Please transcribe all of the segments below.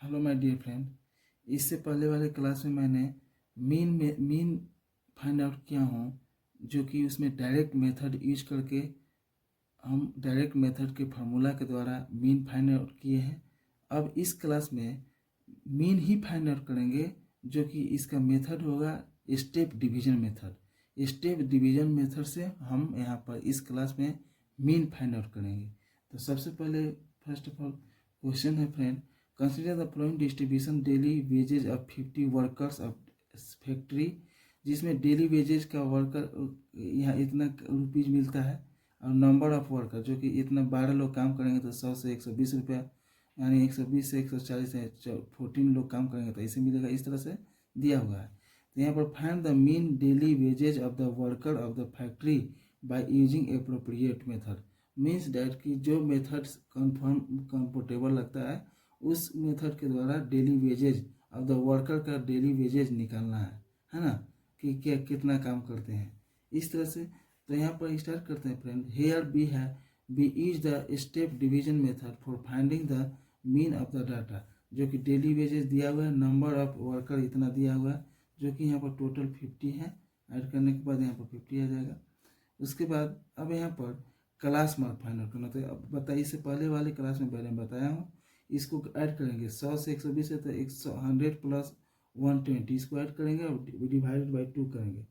Hello my dear friend. इससे पहले वाले क्लास में मैंने मीन फाइंड आउट किया हूँ, जो कि उसमें डायरेक्ट मेथड यूज करके हम डायरेक्ट मेथड के फार्मूला के द्वारा मीन फाइंड आउट किए हैं। अब इस क्लास में मीन ही फाइंड आउट करेंगे, जो कि इसका मेथड होगा step division method. Step division method से हम यहाँ पर इस क्लास में मीन फाइंड आउट करेंगे। तो सबसे पहले फर्स्ट ऑफ ऑल क्वेश्चन है friend, consider the following distribution daily wages of 50 workers of factory, जिसमें डेली वेजेज का वर्कर यहाँ इतना रुपीज़ मिलता है और नंबर ऑफ वर्कर जो कि इतना 12 लोग काम करेंगे तो 100 से 120 रुपया, यानी 120 से 140 से 14 लोग काम करेंगे तो ऐसे मिलेगा। इस तरह से दिया हुआ है। तो यहाँ पर find the mean daily wages of the worker of the factory by using appropriate method. Means that कि जो मेथड कंफर्टेबल लगता है उस मेथड के द्वारा daily wages of the worker का डेली वेजेज निकालना है ना, कि क्या कितना काम करते हैं इस तरह से। तो यहाँ पर स्टार्ट करते हैं फ्रेंड। हेयर बी है, B is the step division method for finding the mean of the data, जो कि डेली वेजेस दिया हुआ है, नंबर ऑफ वर्कर इतना दिया हुआ है, जो कि यहाँ पर टोटल 50 है। ऐड करने के बाद यहाँ पर 50 आ जाएगा। उसके बाद अब यहाँ पर क्लास मार्क फाइंड करना। तो अब बताइए, इससे पहले वाले क्लास में मैंने बताया हूँ, इसको ऐड करेंगे 100 से 120 है तो 100 प्लस 120, इसको ऐड करेंगे और डिवाइडेड बाई 2 करेंगे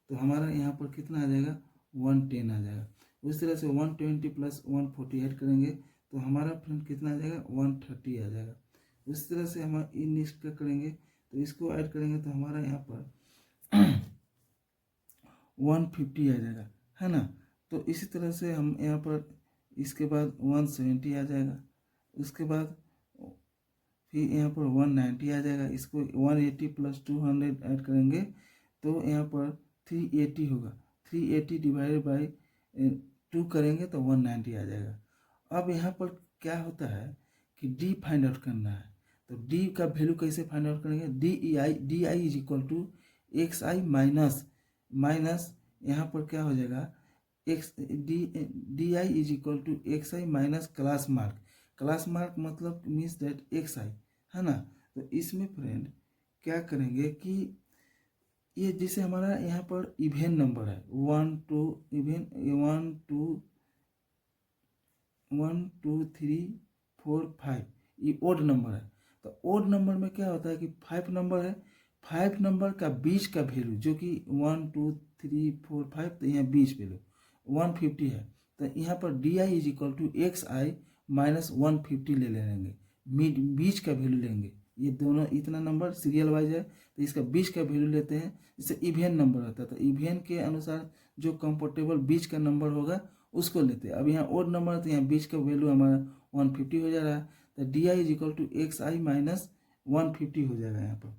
तो हमारा यहाँ पर कितना आ जाएगा, 110 आ जाएगा। उस तरह से 120 प्लस 140 ऐड करेंगे तो हमारा फ्रेंड कितना आ जाएगा, 130 आ जाएगा। उस तरह से हम इन इसका करेंगे तो इसको ऐड करेंगे तो हमारा यहाँ पर 150 आ जाएगा, है ना। तो इसी तरह से हम यहाँ पर इसके बाद 170 आ जाएगा। उसके बाद फिर यहाँ पर 190 आ जाएगा। इसको 180 प्लस 200 ऐड करेंगे तो यहाँ पर 380 होगा। 380 डिवाइडेड बाई 2 करेंगे तो 190 आ जाएगा। अब यहाँ पर क्या होता है कि डी फाइंड आउट करना है। तो डी का वैल्यू कैसे फाइंड आउट करेंगे, D I is equal to X I minus यहाँ पर क्या हो जाएगा, X D I is equal to X I minus class mark. Class mark मतलब मीन्स दैट एक्स आई, है ना। तो इसमें फ्रेंड क्या करेंगे कि ये जैसे हमारा यहाँ पर इवेन नंबर है 1 2 इवेन 1 2 3 4 5, ये ओड नंबर है। तो ओड नंबर में क्या होता है कि 5 नंबर है, 5 नंबर का बीच का वैल्यू जो कि 1 2 3 4 5, तो यहाँ बीच वैल्यू 150 है। तो यहाँ पर D I is equal to X I minus 150 ले लेंगे, बीच का वैल्यू लेंगे। ये दोनों इतना नंबर सीरियल वाइज है तो इसका बीच का वैल्यू लेते हैं। जैसे इवेन नंबर होता है तो इवेन के अनुसार जो कंफर्टेबल बीच का नंबर होगा उसको लेते हैं। अब यहाँ ओड नंबर तो यहाँ बीच का वैल्यू हमारा 150 हो जा रहा है, तो D I is equal to X I minus 150 हो जाएगा यहाँ पर।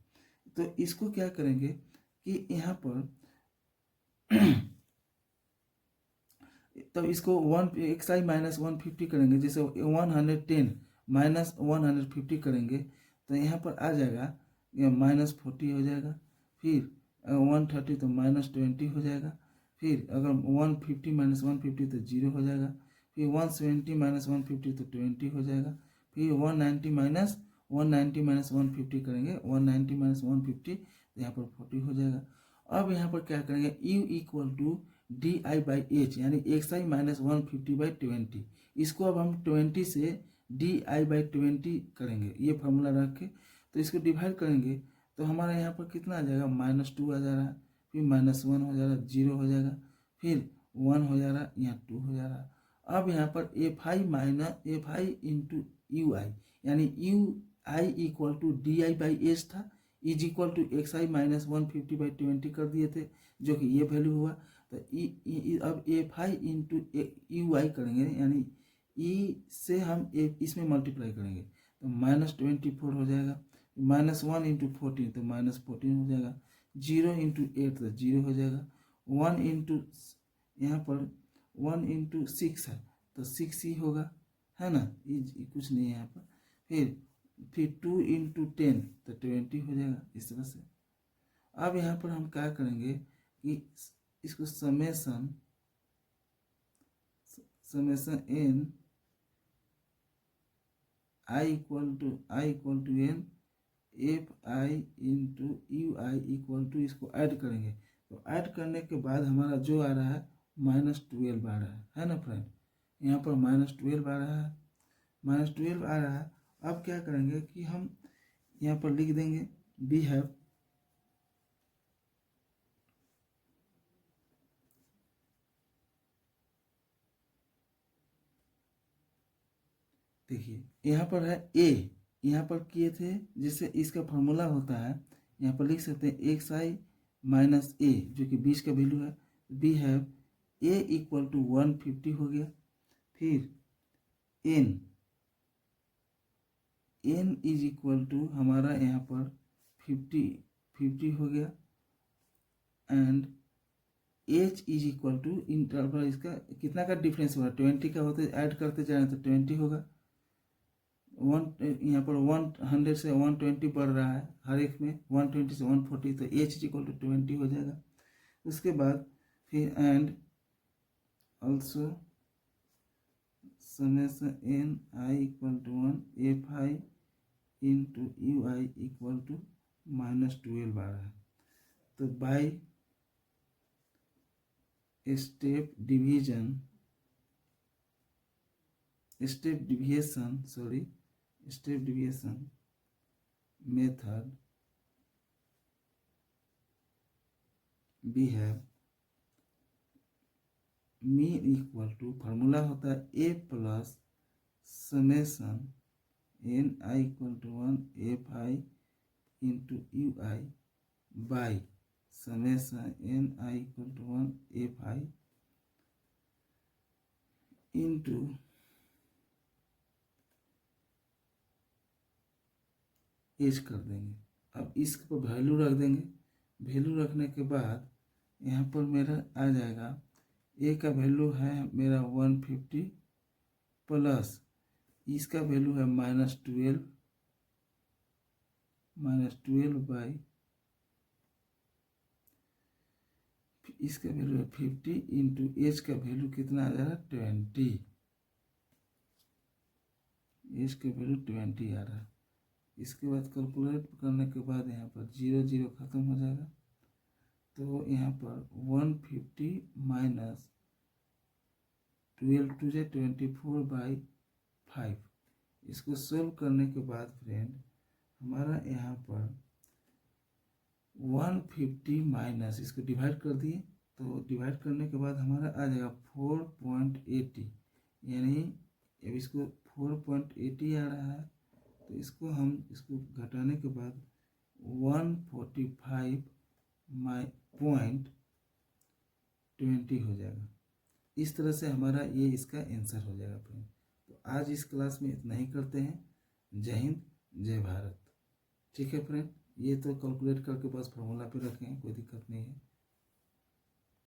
तो इसको क्या करेंगे कि यहाँ पर तब इसको 1 एक्स आई माइनस 150 करेंगे, जैसे 110 माइनस 150 करेंगे तो यहाँ पर आ जाएगा -40 हो जाएगा। फिर 130 तो -20 हो जाएगा। फिर अगर 150 माइनस 150 तो 0 हो जाएगा। फिर 170 माइनस 150 तो 20 हो जाएगा। फिर 190 माइनस 150 करेंगे, 190 माइनस 150 तो यहाँ पर 40 हो जाएगा। अब यहाँ पर क्या करेंगे, u equal to D I by H, यानी एक्स आई माइनस 150/20। इसको अब हम 20 से डी आई बाई 20 करेंगे, ये फार्मूला रख के तो इसको डिवाइड करेंगे तो हमारा यहाँ पर कितना आ जाएगा, -2 आ जा रहा है। फिर -1 हो जा रहा है, 0 हो जाएगा। फिर 1 हो जा रहा है, यहाँ 2 हो जा रहा है। अब यहाँ पर F I minus F I into U I, यानी U I equal to D I by H था, is equal to X I minus 150/20 कर दिए थे, जो कि ये वैल्यू हुआ। तो अब एफ आई इंटू यू आई करेंगे, यानी ई से हम इसमें मल्टीप्लाई करेंगे तो -24 हो जाएगा। -1 इंटू 14 तो -14 हो जाएगा। 0 इंटू 8 तो 0 हो जाएगा। 1 इंटू यहाँ पर 1 इंटू 6 है तो 6 ही होगा, है ना, ये कुछ नहीं है यहाँ पर। फिर 2 इंटू 10 तो 20 हो जाएगा इस तरह से। अब यहाँ पर हम क्या करेंगे कि इसको summation n I equal to N F I into U I equal to, इसको ऐड करेंगे तो ऐड करने के बाद हमारा जो आ रहा है -12 आ रहा है ना फ्रेंड। यहाँ पर -12 आ रहा है, -12 आ रहा है। अब क्या करेंगे कि हम यहाँ पर लिख देंगे वी हैव, देखिए यहाँ पर है ए, यहाँ पर किए थे जिससे इसका फॉर्मूला होता है, यहाँ पर लिख सकते हैं एक्स आई माइनस ए जो कि 20 का वैल्यू है। We have A equal to 150 हो गया। फिर N, N is equal to हमारा यहाँ पर 50 हो गया। And H is equal to interval, इसका कितना का डिफरेंस होगा 20 का होते ऐड करते जाए तो 20 होगा। यहाँ पर 100 से 120 बढ़ रहा है हर एक में, 120 से 140, तो एच इज इक्वल टू 20 हो जाएगा। उसके बाद फिर and also summation N I equal to 1 F I into U I equal to -12 आ रहा है। तो by step division, step deviation method we have mean equal to, formula होता है A plus summation N I equal to 1 F I into U I by summation N I equal to 1 F I into H कर देंगे। अब इसके पर value रख देंगे। Value रखने के बाद यहाँ पर मेरा आ जाएगा ए का वैल्यू है मेरा 150 प्लस इसका वैल्यू है -12 बाई, इसका वैल्यू है 50 इंटू एच का वैल्यू कितना आ जा रहा है 20, एच का वैल्यू 20 आ रहा है। इसके बाद कैलकुलेट करने के बाद यहाँ पर 0 0 खत्म हो जाएगा। तो यहाँ पर 150 माइनस 12 2 से 24/5, इसको सोल्व करने के बाद फ्रेंड हमारा यहाँ पर 150 माइनस इसको डिवाइड कर दिए, तो डिवाइड करने के बाद हमारा आ जाएगा 4.80, यानी अब इसको 4.80 आ रहा है। तो इसको हम इसको घटाने के बाद 145.20 हो जाएगा। इस तरह से हमारा ये इसका आंसर हो जाएगा फ्रेंड। तो आज इस क्लास में इतना ही करते हैं। जय हिंद, जय भारत। ठीक है फ्रेंड, ये तो कैलकुलेट करके बस फॉर्मूला पे रखें, कोई दिक्कत नहीं है।